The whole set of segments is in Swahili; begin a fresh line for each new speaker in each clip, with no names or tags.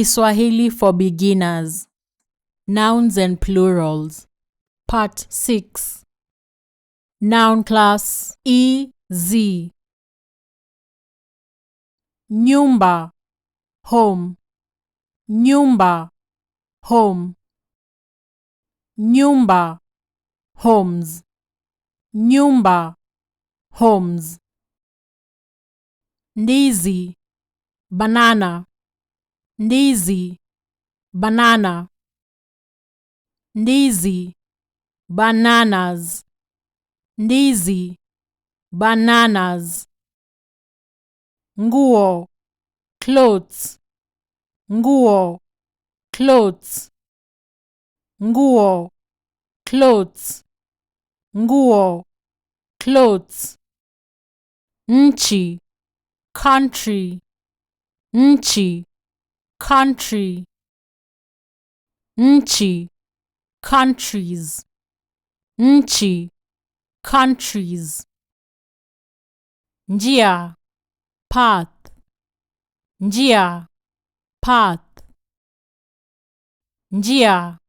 Kiswahili for Beginners. Nouns and Plurals. Part 6. Noun class EZ. Nyumba, home. Nyumba, home. Nyumba, homes. Nyumba, homes. Ndizi, banana. Ndizi, banana. Ndizi, bananas. Ndizi, bananas. Nguo, clothes. Nguo, clothes. Nguo, clothes. Nguo, clothes. Nchi, country. Nchi, country. Nchi, countries. Nchi, countries. Njia, path. Njia, path. Njia,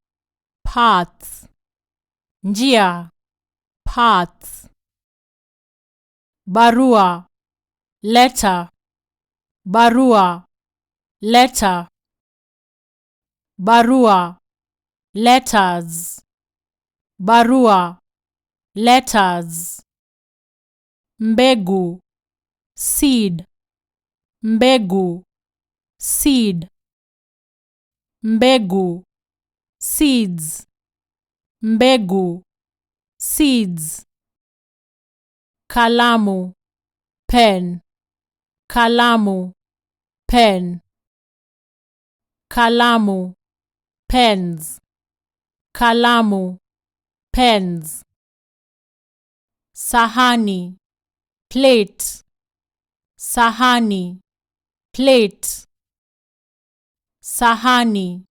paths. Njia, paths. Barua, letter. Barua, letter. Barua, letters. Barua, letters. Mbegu, seed. Mbegu, seed. Mbegu, seeds. Mbegu, seeds. Kalamu, pen. Kalamu, pen. Kalamu, pens. Kalamu, pens. Sahani, plate. Sahani, plate. Sahani,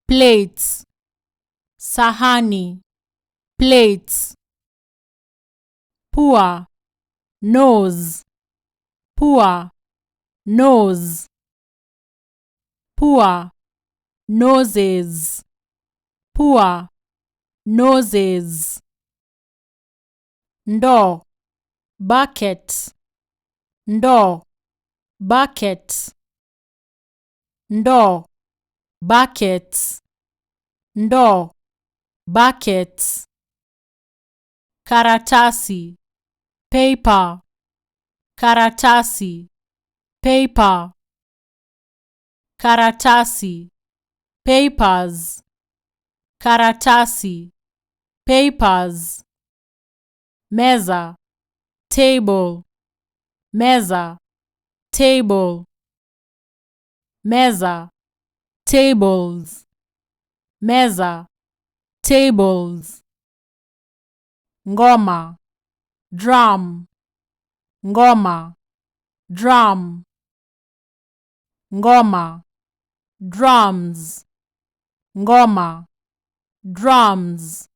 plates. Sahani, plates. Pua, nose. Pua, nose. Pua, noses. Pua, noses. Ndoo, bucket. Ndoo, bucket. Ndoo, buckets. Ndoo, buckets. Karatasi, paper. Karatasi, paper. Karatasi, papers. Karatasi, papers. Meza, table. Meza, table. Meza, tables. Meza, tables. Ngoma, drum. Ngoma, drum. Ngoma, drums. Ngoma, drums.